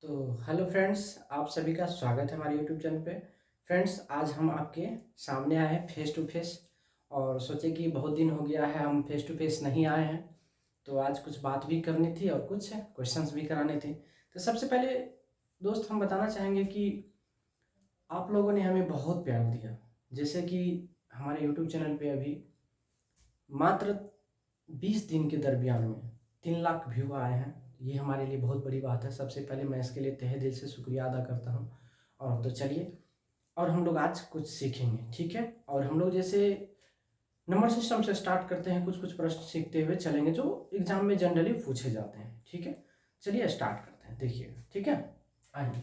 तो hello friends, आप सभी का स्वागत है हमारे यूट्यूब चैनल पे। फ्रेंड्स, आज हम आपके सामने आए हैं फेस टू फेस और सोचे कि बहुत दिन हो गया है हम फेस टू फेस नहीं आए हैं, तो आज कुछ बात भी करनी थी और कुछ क्वेश्चंस भी कराने थे। तो सबसे पहले दोस्त हम बताना चाहेंगे कि आप लोगों ने हमें बहुत प्यार दिया। जैसे कि हमारे यूट्यूब चैनल पे अभी मात्र 20 दिन के दरमियान में 3 लाख व्यू आए हैं। ये हमारे लिए बहुत बड़ी बात है। सबसे पहले मैं इसके लिए तहे दिल से शुक्रिया अदा करता हूँ। और तो चलिए, और हम लोग आज कुछ सीखेंगे, ठीक है। और हम लोग जैसे नंबर सिस्टम से स्टार्ट करते हैं, कुछ कुछ प्रश्न सीखते हुए चलेंगे जो एग्जाम में जनरली पूछे जाते हैं, ठीक है। चलिए स्टार्ट करते हैं, देखिएगा, ठीक है। आइए,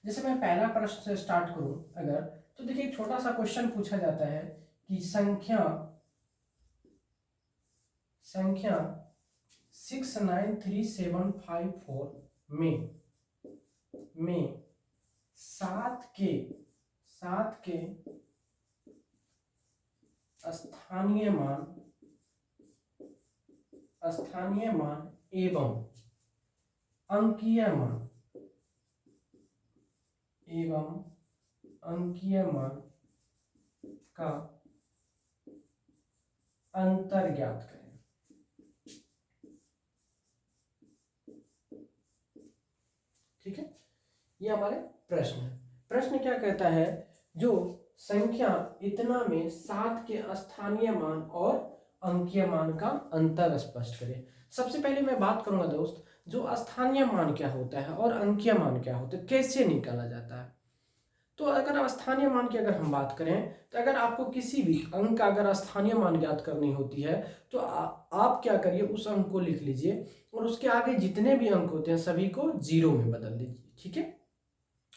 जैसे मैं पहला प्रश्न से स्टार्ट करूं अगर, तो देखिए एक छोटा सा क्वेश्चन पूछा जाता है कि संख्या संख्या 693,754 में सात के स्थानीय मान एवं अंकीय मान का अंतर ज्ञात करें। ठीक है, ये हमारे प्रश्न है। प्रश्न क्या कहता है, जो संख्या इतना में 7 के स्थानीय मान और अंकीय मान का अंतर स्पष्ट करे। सबसे पहले मैं बात करूंगा दोस्त, जो स्थानीय मान क्या होता है और अंकीय मान क्या होता है, कैसे निकाला जाता है। तो अगर स्थानीय मान की अगर हम बात करें, तो अगर आपको किसी भी अंक का अगर स्थानीय मान ज्ञात करनी होती है, तो आप क्या करिए, उस अंक को लिख लीजिए और उसके आगे जितने भी अंक होते हैं सभी को जीरो में बदल दीजिए, ठीक है।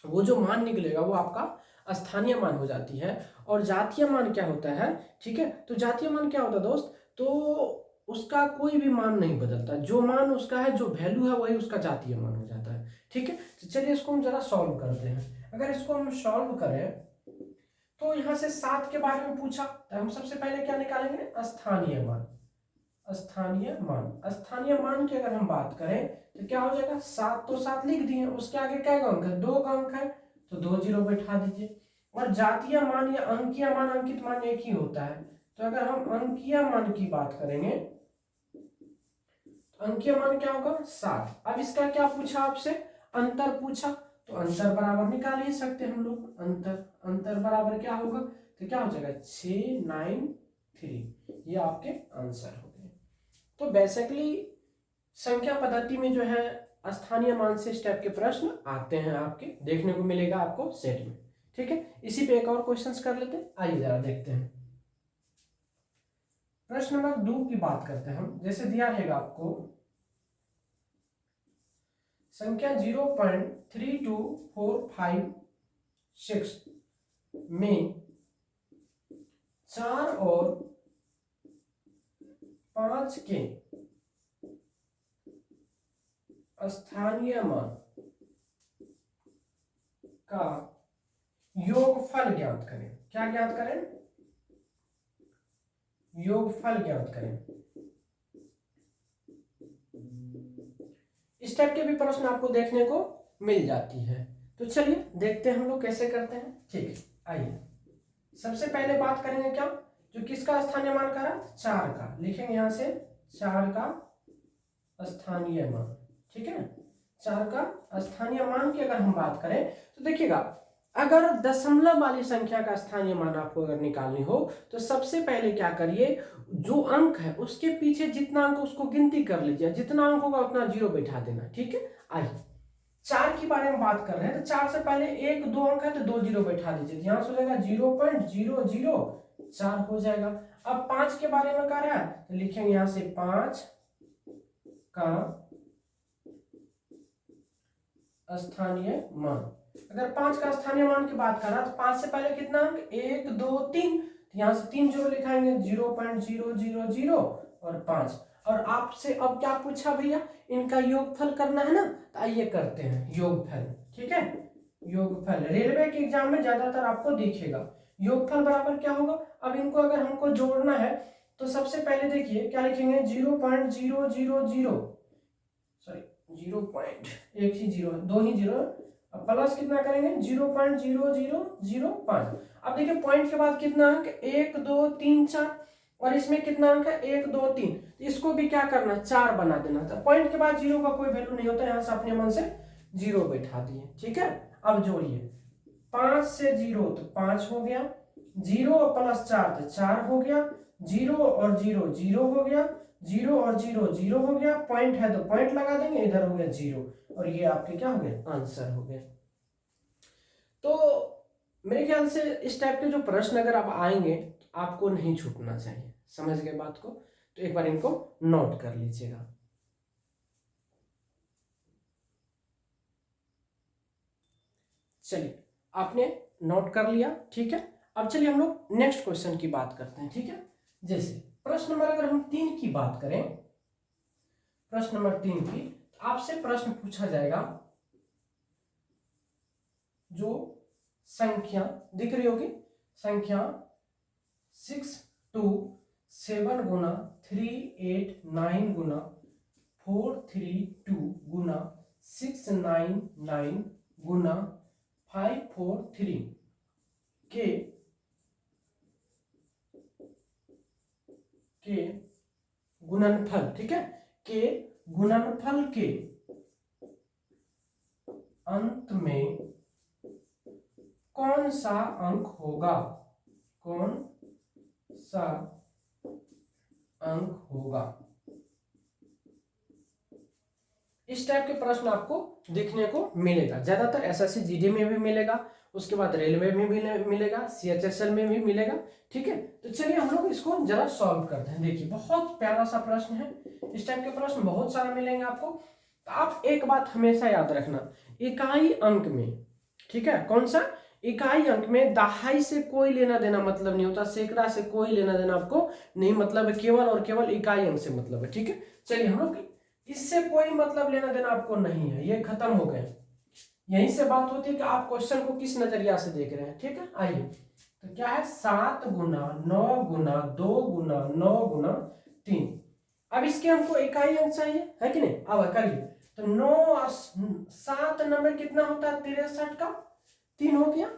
वो जो मान निकलेगा वो आपका स्थानीय मान हो जाती है। और जातीय मान क्या होता है, ठीक है। तो जातीय मान क्या होता है दोस्त, तो उसका कोई भी मान नहीं बदलता, जो मान उसका है, जो वैल्यू है, वही उसका जातीय मान हो जाता है, ठीक है। तो चलिए इसको हम जरा सॉल्व करते हैं। अगर इसको हम सॉल्व करें, तो यहां से 7 के बारे में पूछा, तो हम सबसे पहले क्या निकालेंगे, स्थानीय मान। स्थानीय मान की अगर हम बात करें तो क्या हो जाएगा, 7 तो 7 लिख दिए, उसके आगे क्या अंक है, 2 का अंक है, तो 2 जीरो बैठा दीजिए। और जातीय मान या अंकीय मान, अंकित मान एक ही होता है। तो अगर हम अंकीय मान की बात करेंगे, तो अंकीय मान क्या होगा, 7। अब इसका क्या पूछा आपसे, अंतर पूछा, तो अंतर बराबर निकाल ही सकते हम लोग। अंतर बराबर क्या होगा, तो क्या हो जाएगा, 693। ये आपके आंसर हो गए। तो बेसिकली संख्या पद्धति में जो है स्थानीय मान से स्टेप के प्रश्न आते हैं, आपके देखने को मिलेगा आपको सेट में, ठीक है। इसी पे एक और क्वेश्चंस कर लेते हैं, आइए जरा देखते हैं। प्रश्न नंबर 2 की बात करते हैं हम। जैसे दिया रहेगा आपको, संख्या 0.3246 में 4 और 5 के स्थानीय मान का योगफल ज्ञात करें। क्या ज्ञात करें, योगफल ज्ञात करें। इस टाइप के भी प्रश्न आपको देखने को मिल जाती है। तो चलिए देखते हैं हम लोग कैसे करते हैं, ठीक है। आइए, सबसे पहले बात करेंगे क्या, जो किसका स्थानीय मान का रहा, 4 का, लिखेंगे यहां से 4 का स्थानीय मान, ठीक है। 4 का स्थानीय मान की अगर हम बात करें, तो देखिएगा, अगर दशमलव वाली संख्या का स्थानीय मान आपको अगर निकालनी हो, तो सबसे पहले क्या करिए, जो अंक है उसके पीछे जितना अंक उसको गिनती कर लीजिए, जितना अंक होगा उतना जीरो बैठा देना, ठीक है। आइए 4 के बारे में बात कर रहे हैं, तो 4 से पहले 1 2 अंक है, तो 2 जीरो बैठा दीजिए, यहां से हो जाएगा 0.004 हो जाएगा। अब 5 के बारे में कह रहा है, तो लिखेंगे यहां से 5 का स्थानीय मान। अगर 5 का स्थानीय मान की बात कर रहा है, तो 5 से पहले कितना अंक, 1 2 3, तो यहां से 3 जीरो लिखाएंगे, 0.000 और 5। और आपसे अब क्या पूछा भैया, इनका योगफल करना है ना, तो आइए करते हैं योगफल, ठीक है। योगफल रेलवे के एग्जाम में ज्यादातर आपको दिखेगा। योगफल बराबर क्या होगा, अब इनको अगर हमको जोड़ना है, तो सबसे पहले देखिए क्या लिखेंगे, 0.000, सॉरी एक ही जीरो, दो ही जीरो, अब प्लस कितना करेंगे 0.0005। अब देखिए पॉइंट के बाद कितना अंक 1 2 3 4 और इसमें कितना अंक है 1 2 3, इसको भी क्या करना 4 बना देना था। पॉइंट के बाद जीरो का कोई वैल्यू नहीं होता, यहाँ से अपने मन से जीरो बैठा दिए। ठीक है, अब जोड़िए 5 से 0 तो 5 हो गया, 0 प्लस 4 तो 4 हो गया, 0 और 0 0 हो गया, 0 और 0 0 हो गया, पॉइंट है तो पॉइंट लगा देंगे, इधर हो गया 0 और ये आपके क्या हो गया आंसर हो गया। तो मेरे ख्याल से इस टाइप के जो प्रश्न अगर आप आएंगे तो आपको नहीं छूटना चाहिए। समझ गए बात को? तो एक बार इनको नोट कर लीजिएगा। चलिए आपने नोट कर लिया, ठीक है। अब चलिए हम लोग नेक्स्ट क्वेश्चन की बात करते हैं। ठीक है, जैसे प्रश्न नंबर अगर हम 3 की बात करें, प्रश्न नंबर 3 की, तो आपसे प्रश्न पूछा जाएगा जो संख्या दिख रही होगी, संख्या 6 2 7 गुना 3 8 9 गुना 4 3 2 गुना 6 9 9 गुना 5 4 3 के गुणनफल, ठीक है, के गुणनफल के अंत में कौन सा अंक होगा, कौन सा अंक होगा। इस टाइप के प्रश्न आपको देखने को मिलेगा, ज्यादातर एसएससी जीडी में भी मिलेगा, उसके बाद रेलवे में भी मिलेगा, सीएचएसएल में भी मिलेगा। ठीक है, तो चलिए हम लोग इसको जरा सॉल्व करते हैं। देखिए बहुत प्यारा सा प्रश्न है, इस टाइप के प्रश्न बहुत सारा मिलेंगे आपको। तो आप एक बात हमेशा याद रखना, इकाई अंक में, ठीक है, कौन सा इकाई अंक में दहाई से कोई लेना देना मतलब नहीं होता, सैकड़ा से कोई लेना देना आपको नहीं मतलब है, केवल और केवल इकाई अंक से मतलब है। ठीक है, चलिए हम लोग इससे कोई मतलब लेना देना आपको नहीं है, ये खत्म हो गए। यहीं से बात होती है कि आप क्वेश्चन को किस नजरिया से देख रहे हैं। ठीक है, आइए तो क्या है 7 गुना 9 गुना 2 गुना 9 गुना 3। अब इसके हमको इकाई अंक चाहिए है कि नहीं, अब करिए तो 9 और 7 नंबर कितना होता है 63 का 3 हो गया,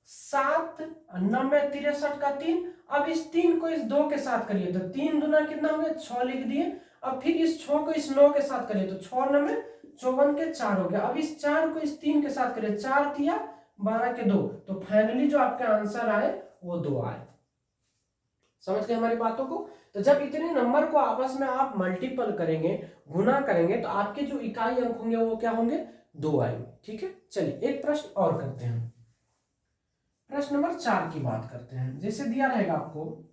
7 9 63 का 3। अब इस 3 को इस 2 के साथ करिए तो 3 दूना कितना हो गया 6 लिख दिए। अब फिर इस 6 को इस 9 के साथ करिए तो 6 9 54 के 4 हो गया। अब इस 4 को इस 3 के साथ करिए, 4 तिया 12 के 2, तो फाइनली जो आपका आंसर आए वो 2 आए। समझ गए हमारी बातों को? तो जब इतने नंबर को आपस में आप मल्टीपल करेंगे, गुना करेंगे, तो आपके जो इकाई अंक होंगे वो क्या होंगे 2 आएंगे। ठीक है, चलिए एक प्रश्न और करते हैं, प्रश्न नंबर 4 की बात करते हैं। जैसे दिया रहेगा आपको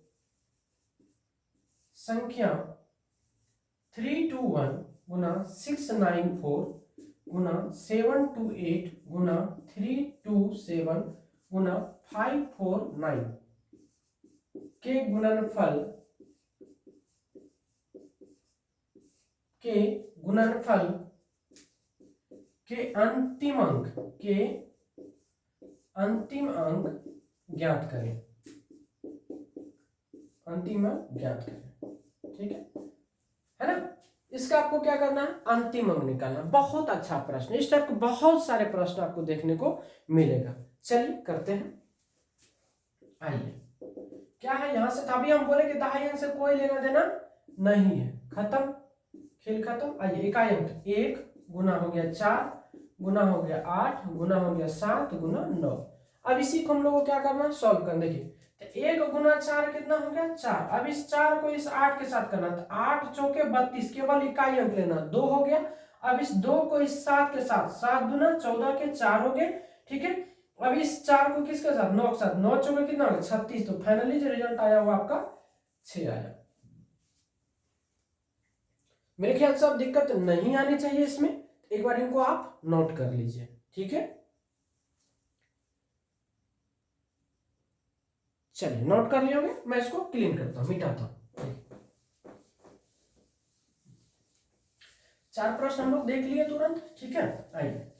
संख्या 321 गुना 694 गुना 728 गुना 327 गुना 549 के गुणनफल के अंतिम अंक ज्ञात करें, अंतिम अंक ज्ञात करें। ठीक है ना, इसका आपको क्या करना है अंतिम अंक निकालना। बहुत अच्छा प्रश्न, इस टाइप के बहुत सारे प्रश्न आपको देखने को मिलेगा। चलिए करते हैं, आइए क्या है यहां से, अभी हम बोले कि दहाई अंक से कोई लेना देना नहीं है, खत्म, खेल खत्म। आइए इकाई अंक 1 गुना हो गया 4 गुना हो गया 8 गुना हो गया 7 गुना 9। अब इसी को हम लोग को क्या करना सॉल्व करना। देखिए तो 1 गुना 4 कितना हो गया 4। अब इस 4 को इस 8 के साथ करना, तो 8 चौके 32, केवल इकाई अंक लेना 2 हो गया। अब इस 2 को इस 7 के साथ, 7 दूना 14 के 4 हो गए। ठीक है, अब इस 4 को किसके साथ 9 के साथ, 9 चौके कितना हो गया 36। तो फाइनली जो रिजल्ट आया वो आपका 6 आया। मेरे ख्याल से अब दिक्कत नहीं आनी चाहिए इसमें, एक बार इनको आप नोट कर लीजिए। ठीक है, चलिए नोट कर लियोगे, मैं इसको क्लीन करता हूं, मिटाता हूं। 4 प्रश्न हम लोग देख लिए तुरंत। ठीक है, आइए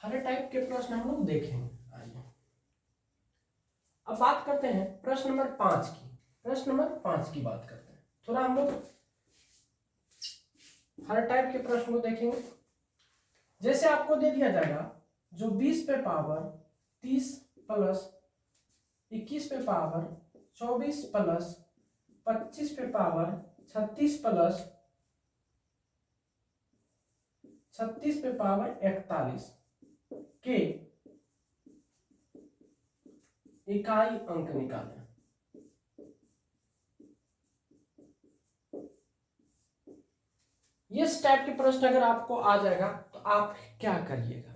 हर टाइप के प्रश्न हम लोग देखेंगे। आइए अब बात करते हैं प्रश्न नंबर 5 की। प्रश्न नंबर 5 की बात करते हैं। थोड़ा हम लोग हर टाइप के प्रश्न को देखेंगे। जैसे आपको दे दिया जाएगा जो 20 पे पावर 30 प्लस 21 पे पावर 24 प्लस 25 पे पावर 36 प्लस 36 पे पावर 41 के इकाई अंक निकालें। इस टाइप के प्रश्न अगर आपको आ जाएगा तो आप क्या करिएगा,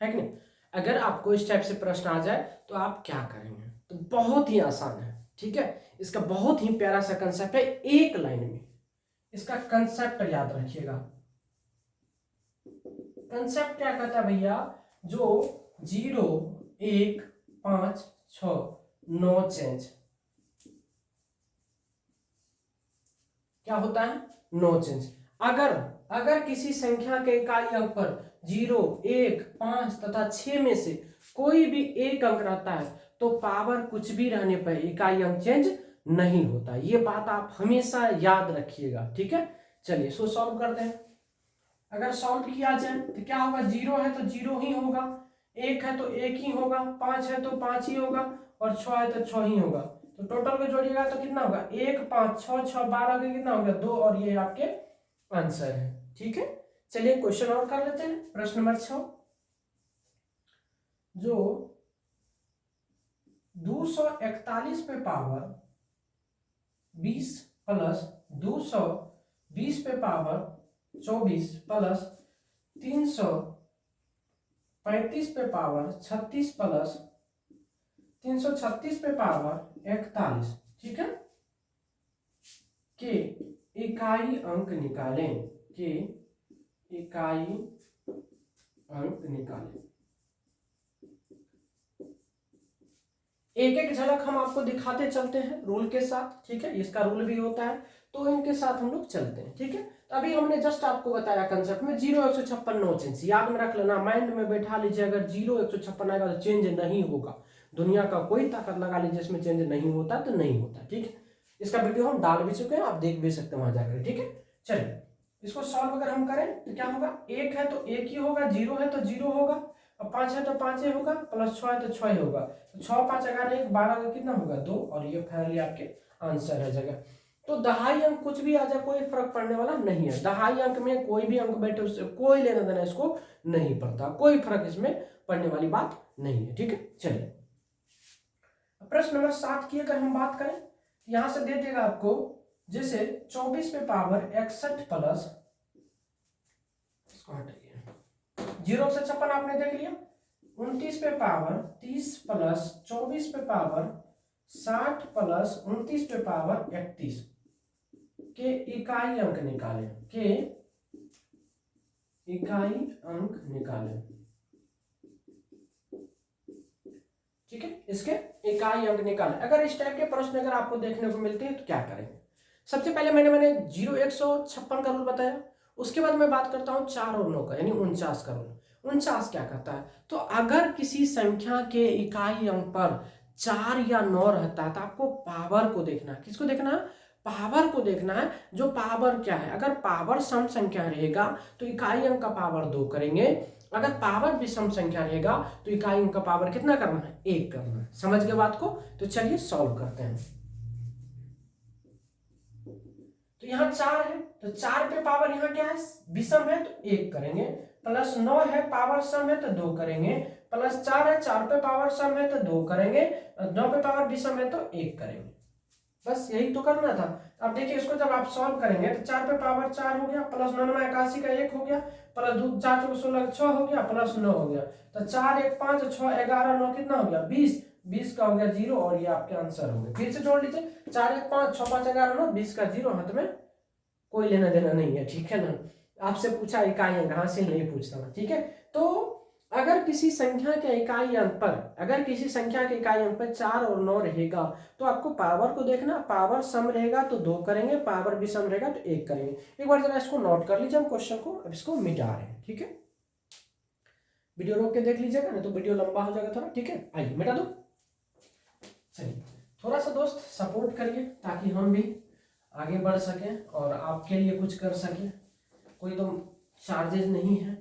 है कि नहीं? अगर आपको इस टाइप से प्रश्न आ जाए तो आप क्या करेंगे? तो बहुत ही आसान है, ठीक है। इसका बहुत ही प्यारा सा कंसेप्ट है, एक लाइन में इसका कंसेप्ट याद रखिएगा। कंसेप्ट क्या कहता है भैया, जो 0 1 5 6 नो चेंज, क्या होता है? No change. अगर किसी संख्या के इकाई अंक पर 0 1 5 तथा 6 में से कोई भी एक अंक रहता है तो पावर कुछ भी रहने पर इकाई अंक चेंज नहीं होता। ये बात आप हमेशा याद रखिएगा, ठीक है। चलिए इसको सॉल्व करते हैं। अगर सॉल्व किया जाए तो क्या होगा, 0 है तो 0 ही होगा, 1 है तो 1 ही होगा, 5 है तो 5 ही होगा और 6 है तो 6 ही होगा। तो टोटल को जोड़िएगा तो कितना होगा, 1 5 6 6 12 का कितना हो गया, 2, और ये आपके आंसर है, ठीक है। चलिए क्वेश्चन और कर लेते हैं। प्रश्न नंबर 6, जो 241 पे पावर 20 प्लस 220 पे पावर 24 प्लस 335 पे पावर 36 प्लस 336 पे पावर 41, ठीक है, के इकाई अंक निकालें। के इकाई अंक निकालें। एक एक झलक हम आपको दिखाते चलते हैं रूल के साथ, ठीक है। इसका रूल भी होता है तो इनके साथ हम लोग चलते हैं, ठीक है। तो अभी हमने जस्ट आपको बताया कंसेप्ट में 0 156 नो चेंज, याद में रख लेना, माइंड में बैठा लीजिए। अगर 0 156 आएगा तो चेंज नहीं होगा, दुनिया का कोई ताकत लगा लीजिए इसमें चेंज नहीं होता तो नहीं होता, ठीक है। इसका वीडियो हम डाल भी चुके हैं, आप देख भी सकते हैं वहां जाकर, ठीक है। चलिए इसको सॉल्व अगर हम करें तो क्या होगा, 1 है तो 1 ही होगा, 0 है तो 0 होगा, और 5 है तो 5 ही होगा, प्लस 6 है तो 6 ही होगा। तो 6 5 11 1 12 का कितना होगा, 2, और ये फाइनली आपके आंसर है जगह। तो दहाई अंक कुछ भी आ जाए कोई फर्क पड़ने वाला नहीं है। दहाई अंक में कोई भी अंक बैठे उससे कोई लेना देना इसको नहीं पड़ता, कोई फर्क इसमें पड़ने वाली बात नहीं है, ठीक है। चलिए प्रश्न नंबर 7 की अगर हम बात करें, यहां से दे देगा आपको, जैसे 24 पे पावर 61 प्लस, इसको हटाइए, 0 से 56 आपने देख लिया, 29 पे पावर 30 प्लस 24 पे पावर 60 प्लस 29 पे पावर 31 के इकाई अंक निकालें। के इकाई अंक निकालें, ठीक है। इसके इकाई अंक निकालें। अगर इस टाइप के प्रश्न अगर आपको देखने को मिलते हैं तो क्या करेंगे? सबसे पहले मैंने 0 156 का रूल बताया, उसके बाद मैं बात करता हूं 4 और 9 का, यानी 49 का रूल। 49 क्या कहता है, तो अगर किसी संख्या के इकाई अंक पर 4 या 9 रहता है तो आपको पावर को देखना है। किसको देखना है? पावर को देखना है। जो पावर क्या है, अगर पावर सम संख्या रहेगा तो इकाई अंक का पावर 2 करेंगे, अगर पावर विषम संख्या रहेगा तो इकाई अंक का पावर कितना करना है? 1 करना है। समझ गए बात को? तो चलिए सॉल्व करते हैं। तो यहाँ 4 है तो 4 पे पावर यहाँ क्या है? विषम है तो 1 करेंगे, प्लस 9 है पावर सम है तो 2 करेंगे, प्लस 4 है 4 पे पावर सम है तो 2 करेंगे, 9 पे पावर विषम है तो 1 करेंगे। बस यही तो करना था। अब देखिए इसको जब आप सॉल्व करेंगे तो 4 पे पावर 4 हो गया, प्लस 9 9 81 का 1 हो गया, प्लस 2 4 4 16 6 हो गया, प्लस 9 हो गया। तो 4 1 5 6 11 9 कितना हो गया? 20, 20 का हो गया 0, और ये आपके आंसर हो गए। फिर से जोड़ लीजिए, 4 1 5 6 5 11 9, 20 का 0, हाथ में कोई लेना देना नहीं है, ठीक है ना। आपसे पूछा इकाई अंक, हासिल नहीं पूछता, ठीक है। तो अगर किसी संख्या के इकाई अंक पर, अगर किसी संख्या के इकाई अंक पर 4 और 9 रहेगा तो आपको पावर को देखना। पावर सम रहेगा तो 2 करेंगे, पावर विषम रहेगा तो 1 करेंगे। एक बार जरा इसको नोट कर लीजिए, हम क्वेश्चन को अब इसको मिटा रहे हैं, ठीक है। वीडियो रोक के देख लीजिएगा, नहीं तो वीडियो लंबा हो जाएगा थोड़ा, ठीक है। आइए मिटा दो। चलिए थोड़ा सा दोस्त सपोर्ट करिए ताकि हम भी आगे बढ़ सकें और आपके लिए कुछ कर सकें, कोई तो चार्जेस नहीं है।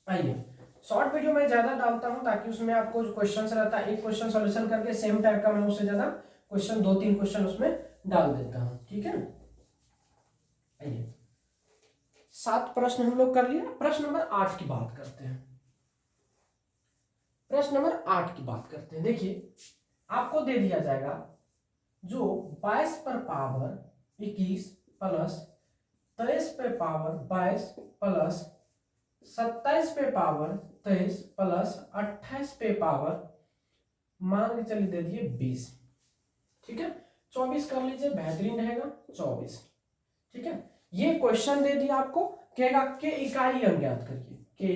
आइए, शॉर्ट वीडियो मैं ज़्यादा डालता हूं ताकि उसमें आपको जो क्वेश्चन रहता है एक क्वेश्चन सॉल्यूशन करके सेम टाइप का मैं उससे ज़्यादा क्वेश्चन 2-3 क्वेश्चन उसमें डाल देता हूं, ठीक है। आइए 7 प्रश्न हम लोग कर लिया। प्रश्न नंबर 8 की बात करते हैं। प्रश्न नंबर 8 की बात करते हैं। देखिए आपको दे दिया जाएगा जो 22 पर पावर 21 प्लस 23 पे पावर 22 प्लस 27 पे पावर 23 प्लस 28 पे पावर मान के चलिए दे दिए 20, ठीक है। 24 कर लीजिए, बेहतरीन रहेगा 24, ठीक है। ये क्वेश्चन दे दिया आपको, कहेगा के इकाई अंक ज्ञात करिए, के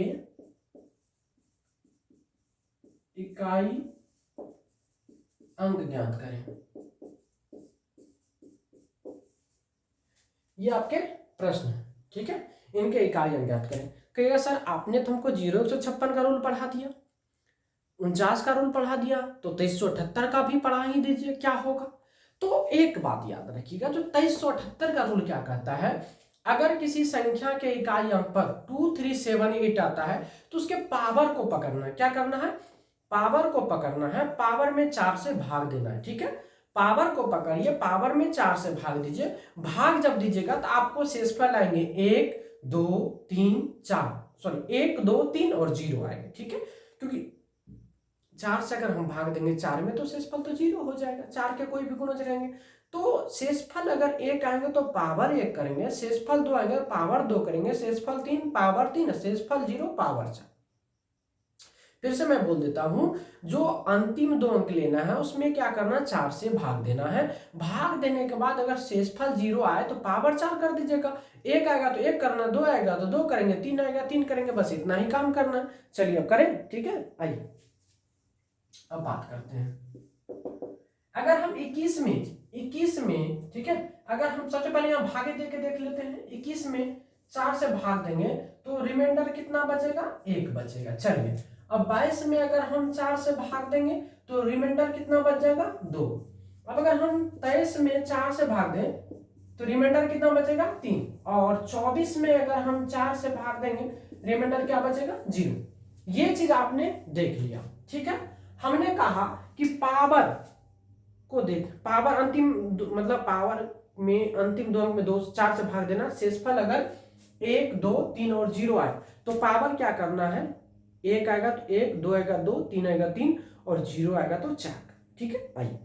इकाई अंक ज्ञात करें। ये आपके प्रश्न है, ठीक है। इनके इकाई अंक ज्ञात करें। कहेगा सर आपने तो हमको 0-156 का रूल पढ़ा दिया, 49 का रूल पढ़ा दिया, तो 2378 का भी पढ़ा ही दीजिए, क्या होगा। तो एक बात याद रखिएगा, जो 2378 का रूल क्या कहता है, अगर किसी संख्या के इकाई अंक पर 2378 आता है तो उसके पावर को पकड़ना है। क्या करना है, पावर को पकड़ना है, पावर में 4 से भाग देना है, ठीक है। पावर को पकड़िए, पावर में 4 से भाग दीजिए। भाग जब दीजिएगा तो आपको शेषफल आएंगे 1 2 3 4, सॉरी 1 2 3 और 0 आएंगे, ठीक है। क्योंकि 4 से अगर हम भाग देंगे 4 में तो शेषफल तो 0 हो जाएगा, 4 के कोई भी गुणज रहेंगे। तो शेषफल अगर 1 आएंगे तो पावर 1 करेंगे, शेषफल 2 आएंगे पावर 2 करेंगे, शेषफल 3 पावर 3, शेषफल 0 पावर 4। फिर से मैं बोल देता हूं, जो अंतिम 2 अंक लेना है उसमें क्या करना, 4 से भाग देना है। भाग देने के बाद अगर शेषफल 0 आए तो पावर 4 कर दीजिएगा। 1 आएगा तो 1 करना, 2 आएगा तो 2 करेंगे, 3 आएगा 3 करेंगे, बस इतना ही काम करना। चलिए अब करें, ठीक है। आइए अब बात करते हैं। अगर हम 21 में, ठीक है, अगर हम सबसे पहले यहाँ भागे दे के देख लेते हैं। 21 में 4 से भाग देंगे तो रिमाइंडर कितना बचेगा, 1 बचेगा। चलिए अब 22 में अगर हम 4 से भाग देंगे तो रिमाइंडर कितना बच जाएगा, 2। अब अगर हम 23 में 4 से भाग दें तो रिमाइंडर कितना बचेगा, 3। और 24 में अगर हम 4 से भाग देंगे रिमाइंडर क्या बचेगा, 0। ये चीज आपने देख लिया, ठीक है। हमने कहा कि पावर को देख, पावर अंतिम मतलब पावर में अंतिम 2 अंक में 2 4 से भाग देना। शेषफल अगर 1 2 3 और 0 आए तो पावर क्या करना है, 1 आएगा तो 1, 2 आएगा 2, 3 आएगा 3 और 0 आएगा तो 4, ठीक है। आइए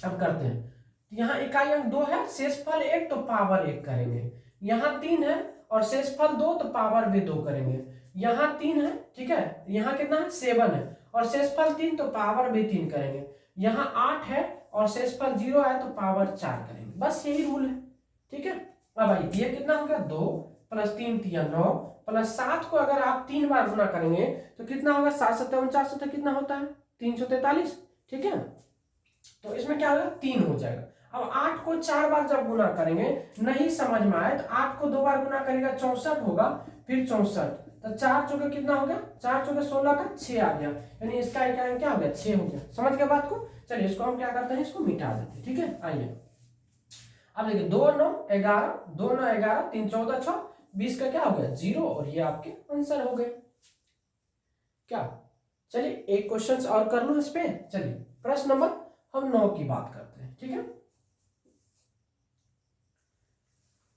अब करते हैं। यहाँ इकाई अंक 2 है, शेषफल 1 तो पावर 1 करेंगे। यहाँ 3 है और शेषफल 2 तो पावर भी 2 करेंगे। यहाँ 3 है, ठीक है, यहाँ कितना है 7 है और शेषफल 3 तो पावर भी 3 करेंगे। यहाँ 8 है और शेषफल 0 आए तो पावर 4 करेंगे। बस यही रूल है, ठीक है। अब आइए ये कितना हो गया, 2 प्लस 3 3 9 प्लस 7 को अगर आप 3 बार गुना करेंगे तो कितना होगा, 7 7 49 कितना होता है, 343, ठीक है। तो इसमें क्या होगा, 3 हो जाएगा। अब 8 को 4 बार जब गुना करेंगे, नहीं समझ में आए तो 8 को 2 बार गुना करेगा 64 होगा, फिर 64 तो 4 चौके कितना हो गया, 4 चौके 16 का 6 आ गया, यानी इसका इकाई क्या हो गया, 6 हो गया। समझ गए बात को। चलिए इसको हम क्या करते हैं, इसको मिटा देते हैं, ठीक है। आइए अब देखिए 2 9 11, 2 9 11, 3 14 6 20 का क्या हो गया, 0 और ये आपके आंसर हो गए क्या। चलिए एक क्वेश्चन और कर लो इस पे। चलिए प्रश्न नंबर हम 9 की बात करते हैं, ठीक है।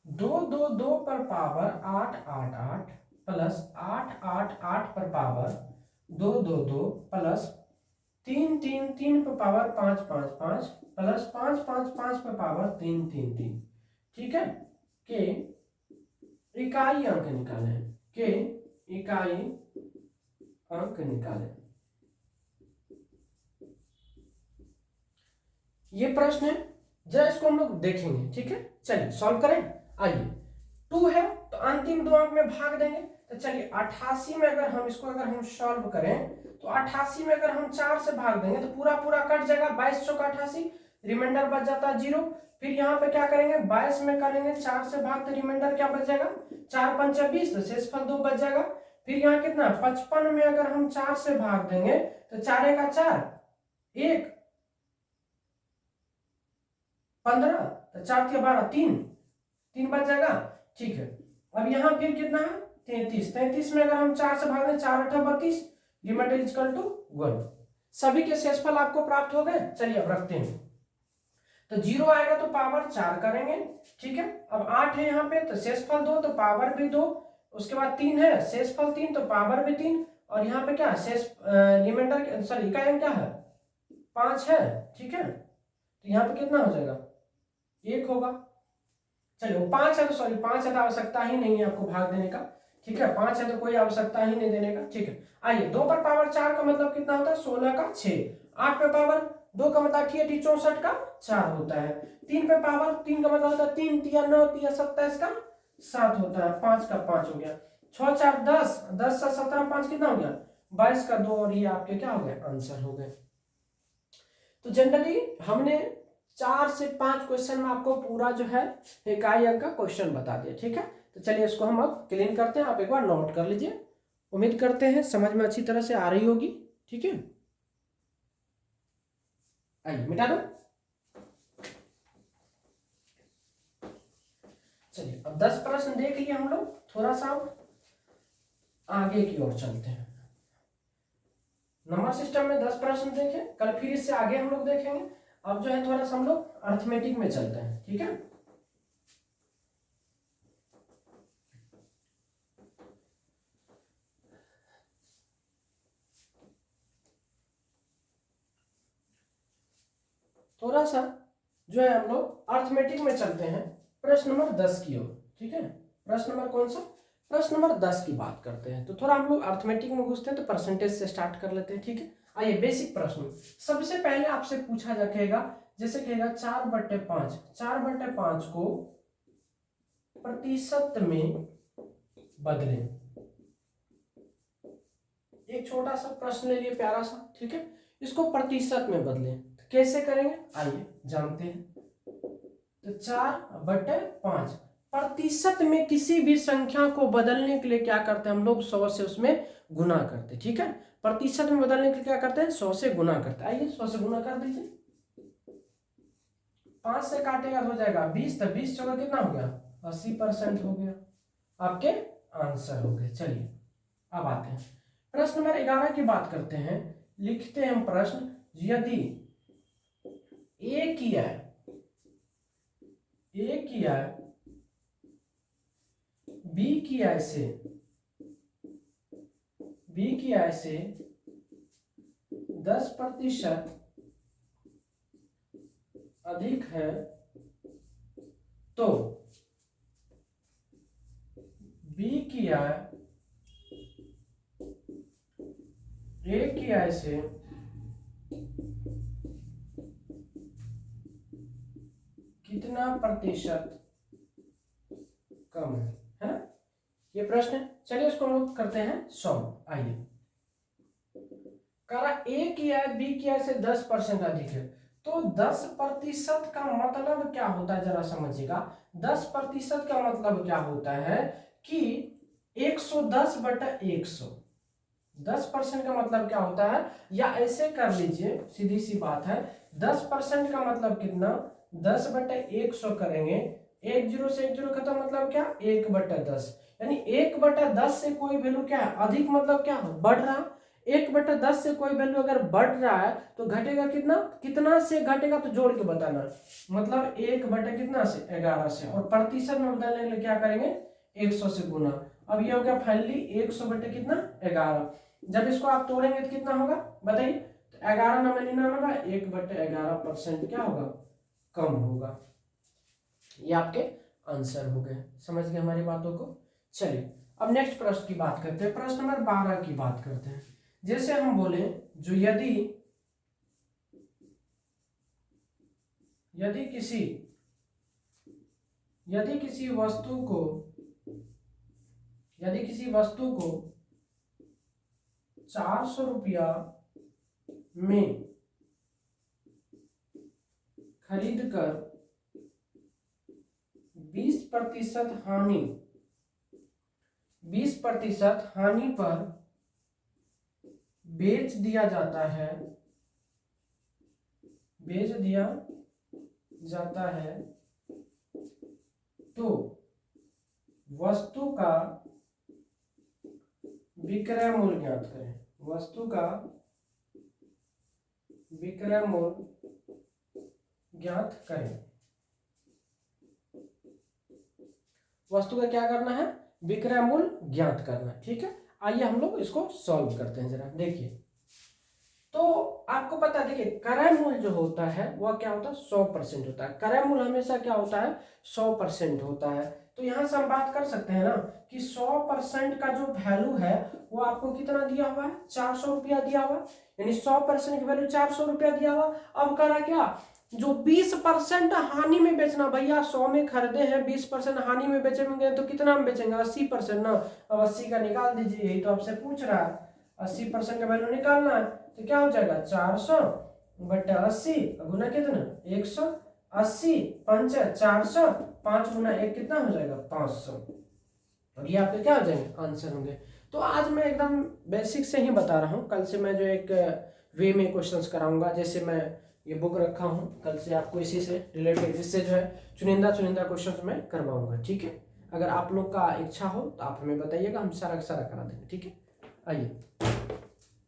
2 2 2 पर पावर 8 8 8 प्लस 8 8 8 पर पावर 2 2 2 प्लस 3 3 3 पर पावर 5 5 5 प्लस 5 5 5 पर पावर 3 3 3, ठीक है। के इकाई अंक निकालें, के इकाई अंक निकालें। ये प्रश्न है, जरा इसको हम लोग देखेंगे, ठीक है। चलिए सॉल्व करें। आइए 2 है तो अंतिम 2 अंक में भाग देंगे। तो चलिए 88 में अगर हम इसको अगर हम सॉल्व करें तो 88 में अगर हम 4 से भाग देंगे तो पूरा पूरा कट जाएगा, 22 चौका 88, रिमाइंडर बच जाता है 0। फिर यहाँ पे क्या करेंगे, 22 में करेंगे 4 से भाग तो रिमाइंडर क्या बच जाएगा, 4 5 20 तो शेषफल 2 बच जाएगा। फिर यहाँ कितना 55 में अगर हम 4 से भाग देंगे तो 4 का 4 1 15, तो 4 के 12, 3 बच जाएगा। ठीक है, अब यहाँ फिर कितना है 33 में अगर हम 4 से भाग दें 4 8 32, रिमाइंडर इक्वल टू 1। सभी के शेषफल आपको प्राप्त हो गए। चलिए अब रखते हैं, तो 0 आएगा तो पावर 4 करेंगे। ठीक है, अब 8 है यहाँ पे तो शेषफल 2 तो पावर भी 2, उसके बाद 3 है शेषफल 3 तो पावर भी 3, और यहाँ पे क्या शेष रिमाइंडर सॉरी इकाई क्या है 5 है। ठीक है, तो यहाँ पे कितना हो जाएगा 1 होगा। चलिए वो 5 है तो सॉरी 5 है तो आवश्यकता ही नहीं है आपको भाग देने का। ठीक है, 5 है तो कोई आवश्यकता ही नहीं देने का। ठीक है, आइए 2 पर पावर 4 का मतलब कितना होता है 16 का 6, 8 पे पावर 2 का मतलब 88 64 का 4 होता है, 3 पे पावर 3 का मतलब होता है 3 3 9 3 27 का 7 होता है, 5 का 5 हो गया, 6 4 10, 10 से 17 5 कितना हो गया 22 का 2, और ये आपके क्या हो गए आंसर हो गए। तो जनरली हमने 4 से 5 क्वेश्चन में आपको पूरा जो है इकाई अंक का क्वेश्चन बता दिया। ठीक है, तो चलिए इसको हम अब क्लीन करते हैं, आप एक बार नोट कर लीजिए। उम्मीद करते हैं समझ में अच्छी तरह से आ रही होगी। ठीक है, आइए मिटा दो। चलिए अब 10 प्रश्न देख लिए हम लोग, थोड़ा सा आगे की ओर चलते हैं। नंबर सिस्टम में 10 प्रश्न देखे, कल फिर इससे आगे हम लोग देखेंगे। अब जो है थोड़ा सा हम लोग अर्थमेटिक में चलते हैं। ठीक है, थोड़ा सा जो है हम लोग अर्थमेटिक में चलते हैं, प्रश्न नंबर 10 की ओर। ठीक है, प्रश्न नंबर कौन सा, प्रश्न नंबर 10 की बात करते हैं। तो थोड़ा हम लोग अर्थमेटिक में घुसते हैं, तो परसेंटेज से स्टार्ट कर लेते हैं। ठीक है, आइए बेसिक प्रश्न। सबसे पहले आपसे पूछा जाएगा, जैसे कहेगा 4/5, 4/5 को प्रतिशत में बदलें। एक छोटा सा प्रश्न ले लिए प्यारा सा। ठीक है, इसको प्रतिशत में बदलें, तो कैसे करेंगे आइए जानते हैं। तो 4/5 प्रतिशत में किसी भी संख्या को बदलने के लिए क्या करते हैं हम लोग 100 से उसमें गुना करते हैं। ठीक है, प्रतिशत में बदलने के लिए क्या करते हैं 100 से गुना करते हैं। आइए 100 से गुना कर दीजिए, 5 से काटेगा तो हो जाएगा 20, तो 20 चौका कितना हो गया 80% हो गया, आपके आंसर हो गए। चलिए अब आते हैं प्रश्न नंबर 11 की बात करते हैं। लिखते हैं हम प्रश्न, यदि ए की आय बी की आय से 10% अधिक है, तो बी की आय ए की आय से कितना प्रतिशत कम है ना, ये प्रश्न है। चलिए इसको हम लोग करते हैं सॉल्व। आइए, कह रहा ए की आय बी की आय से 10% अधिक है, तो 10% का मतलब क्या होता है जरा समझिएगा। 10% का मतलब क्या होता है कि 110/100। 10% का मतलब क्या होता है, या ऐसे कर लीजिए सीधी सी बात है, 10% का मतलब कितना 10/100 करेंगे, 1 0 से 1 0 खत्म, मतलब क्या 1/10, यानी 1/10 से कोई वैल्यू क्या है अधिक, मतलब क्या बढ़ रहा। 1/10 से कोई वैल्यू अगर बढ़ रहा है तो घटेगा कितना, कितना से घटेगा तो जोड़ के बताना, मतलब 1/कितना से 11 से, और प्रतिशत में बदलने के लिए क्या करेंगे 100 से गुना। अब ये हो गया फाइनली 100/कितना 11। जब इसको आप तोड़ेंगे तो कितना होगा बताइए, तो 11 ना 99, 1/11% क्या होगा कम होगा। ये आपके आंसर हो गए, समझ गए हमारी बातों को। चलिए अब नेक्स्ट प्रश्न की बात करते हैं, प्रश्न नंबर 12 की बात करते हैं। जैसे हम बोले जो यदि किसी वस्तु को 400 रुपया में खरीद कर 20% हानि पर बेच दिया जाता है तो वस्तु का विक्रय मूल्य ज्ञात करें। वस्तु का विक्रय मूल्य ज्ञात करें। वस्तु का क्या करना है? विक्रय मूल्य ज्ञात करना। ठीक है, आइए हम लोग इसको सॉल्व करते हैं। जरा देखिए, तो आपको पता है, देखिए क्रय मूल्य जो होता है वह क्या होता है? 100% होता है। क्रय मूल्य हमेशा क्या होता है? 100% होता है। तो यहां से हम बात कर सकते हैं ना कि 100% का जो वैल्यू है वो आपको कितना दिया हुआ है? 400 रुपया दिया हुआ, यानी 100% की वैल्यू 400 रुपया दिया हुआ। अब करा क्या, जो 20% हानि में बेचना, भैया 100 में खरीदे हैं, 20% हानि में बेचेंगे तो कितना में बेचेंगे? 80% ना। अब 80 का निकाल दीजिए, यही तो आपसे पूछ रहा है। 80% का वैल्यू निकालना है तो क्या हो जाएगा? 400 बटे 80 गुना कितना? 180 पंच 400, 5 गुना 1 कितना हो जाएगा? 500। और ये आपके क्या हो जाएंगे? आंसर होंगे। तो आज मैं एकदम बेसिक से ही बता रहा हूँ, कल से मैं जो एक वे में क्वेश्चंस कराऊंगा। जैसे मैं ये बुक रखा हूँ, कल से आपको इसी से रिलेटेड, इससे जो है चुनिंदा क्वेश्चंस मैं करवाऊंगा। ठीक है, अगर आप लोग का इच्छा हो तो आप हमें बताइएगा, हम सारा सारा करा देंगे। ठीक है, आइए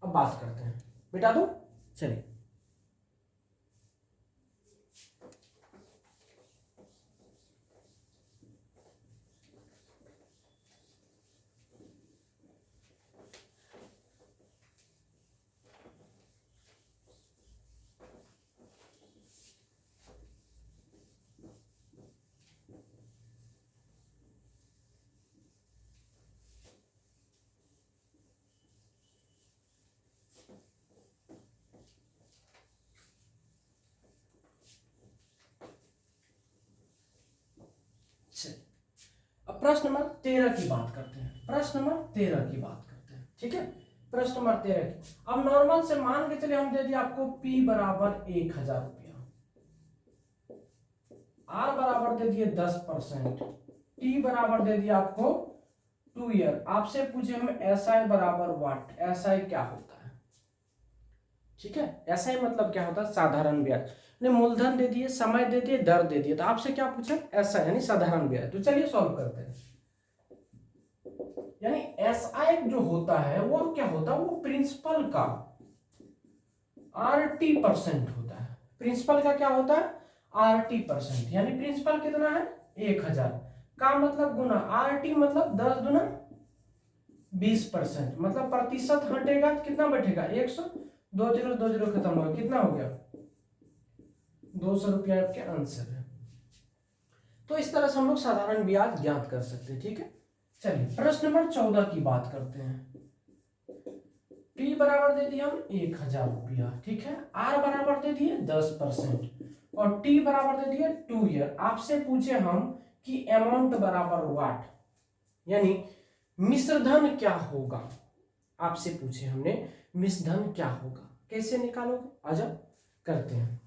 अब बात करते हैं। मिटा दो, चलिए। अब प्रश्न नंबर 13 की बात करते हैं। प्रश्न नंबर 13 की बात करते हैं। ठीक है, प्रश्न नंबर 13 की। अब नॉर्मल से मान के चले, हम दे दिए आपको P बराबर 1000 रुपया, R बराबर दे दिए 10%, T बराबर दे दिया आपको 2 ईयर। आपसे पूछे हम SI बराबर वाट। SI क्या होता है? ठीक है, SI मतलब क्या होता है? साधारण ब्याज। मूलधन दे दिए, समय दे दिए, दर दे दिए, तो आपसे क्या पूछा? SI यानी साधारण ब्याज। तो चलिए सॉल्व करते हैं। यानी SI जो होता है वो क्या होता है? वो प्रिंसिपल का RT% होता है। प्रिंसिपल का क्या होता है? RT%। यानी प्रिंसिपल कितना है? 1000 का मतलब गुना RT मतलब 10 गुना 20%, मतलब प्रतिशत हटेगा कितना बैठेगा? 100। 2 जीरो 2 जीरो खत्म हो गया, कितना हो गया? 200 रुपया आपके आंसर है। तो इस तरह से हम लोग साधारण ब्याज ज्ञात कर सकते हैं। ठीक है, चलिए प्रश्न नंबर 14 की बात करते हैं। P बराबर दे दिया हम 1000 रुपया। ठीक है, R बराबर दे दिए 10% और T बराबर दे दिया 2 ईयर। आपसे पूछे हम कि अमाउंट बराबर वाट, यानी मिश्रधन क्या होगा। आपसे पूछे हमने मिश्रधन क्या होगा, कैसे निकालोगे? आजा करते हैं।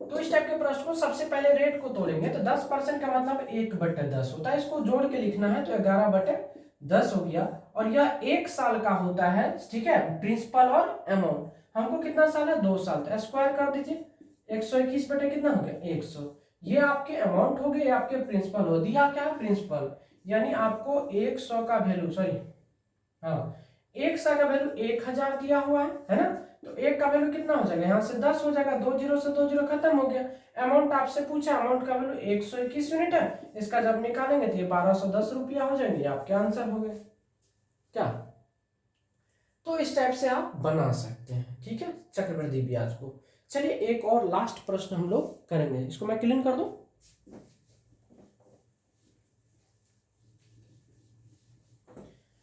तो इस टाइप के प्रश्न को सबसे पहले रेट को तोड़ेंगे। तो 10% का मतलब 1/10 होता है। इसको जोड़ के लिखना है तो 11/10 हो गया। और यह 1 साल का होता है। ठीक है, प्रिंसिपल और अमाउंट। हमको कितना साल है? 2 साल। तो स्क्वायर कर दीजिए, 121 बटे कितना हो गया? 100। ये आपके अमाउंट हो गए, आपके प्रिंसिपल हो दिया। क्या? प्रिंसिपल। यानी आपको 100 का वैल्यू, सॉरी हाँ, 100 का वैल्यू 1000 दिया हुआ है ना। तो 1 का वैल्यू कितना हो जाएगा? यहाँ से 10 हो जाएगा, 2 जीरो से 2 जीरो खत्म हो गया। अमाउंट आपसे पूछा, अमाउंट का वैल्यू 121 यूनिट है। इसका जब निकालेंगे तो ये 1210 रुपया हो जाएंगे। आपके आंसर हो गए क्या? तो इस टाइप से आप बना सकते हैं। ठीक है, चक्रवृद्धि ब्याज को। चलिए एक और लास्ट प्रश्न हम लोग करेंगे, इसको मैं क्लीन कर दूं।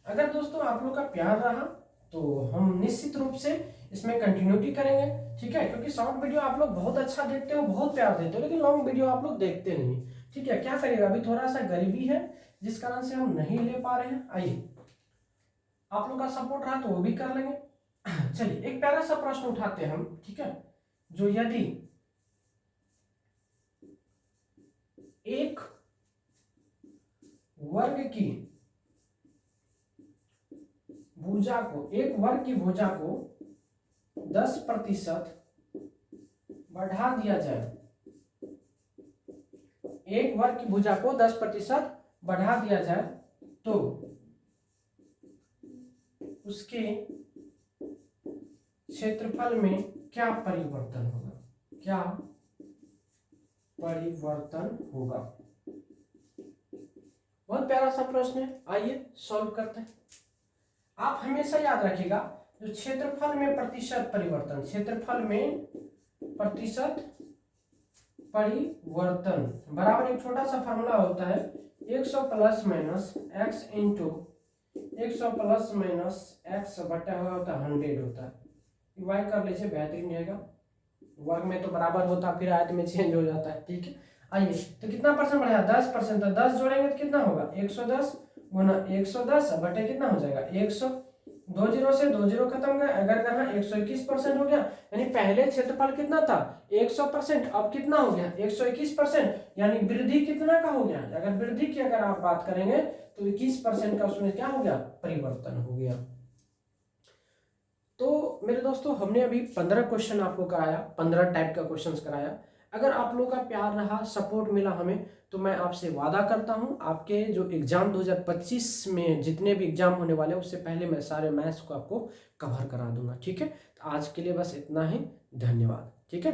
अगर दोस्तों आप लोग का प्यार रहा तो हम निश्चित रूप से इसमें कंटिन्यूटी करेंगे। ठीक है, क्योंकि शॉर्ट वीडियो आप लोग बहुत अच्छा देखते हो, बहुत प्यार देते हो, लेकिन लॉन्ग वीडियो आप लोग देखते नहीं। ठीक है, क्या करिएगा, अभी थोड़ा सा गरीबी है जिस कारण से हम नहीं ले पा रहे हैं। आइए, आप लोग का सपोर्ट रहा तो वो भी कर लेंगे। चलिए एक प्यारा सा प्रश्न उठाते हैं हम। ठीक है, जो यदि एक वर्ग की भुजा को, एक वर्ग की भुजा को 10% बढ़ा दिया जाए एक वर्ग की भुजा को 10% बढ़ा दिया जाए तो उसके क्षेत्रफल में क्या परिवर्तन होगा, क्या परिवर्तन होगा। बहुत प्यारा सा प्रश्न है, आइए सॉल्व करते हैं। आप हमेशा याद रखिएगा जो क्षेत्रफल में प्रतिशत परिवर्तन, क्षेत्रफल में प्रतिशत परिवर्तन बराबर एक छोटा सा फॉर्मूला होता है 100 plus minus x into 100 plus minus x बटा हुआ होता है 100 होता है। वाई कर लीजिए, बेहतरीन रहेगा। वर्ग में तो बराबर होता, फिर आयत में चेंज हो जाता है। ठीक है, आइए तो कितना परसेंट बढ़ेगा, 10%। तो 10 जोड़ेंगे तो कितना होगा, 110 गुना 110 बटे कितना हो जाएगा 100। 2 जीरो से 2 जीरो खत्म गए, अगर कहा 121% हो गया। यानी पहले क्षेत्रफल कितना था 100%, अब कितना हो गया 121%। यानी वृद्धि कितना का हो गया, अगर वृद्धि की अगर आप बात करेंगे तो 21% का उसमें क्या हो गया, परिवर्तन हो गया। तो मेरे दोस्तों हमने अभी 15 क्वेश्चन आपको कराया, 15 टाइप का क्वेश्चंस कराया। अगर आप लोगों का प्यार रहा, सपोर्ट मिला हमें, तो मैं आपसे वादा करता हूं आपके जो एग्जाम 2025 में जितने भी एग्जाम होने वाले हैं उससे पहले मैं सारे मैथ्स को आपको कवर करा दूंगा। ठीक है, तो आज के लिए बस इतना ही, धन्यवाद। ठीक है।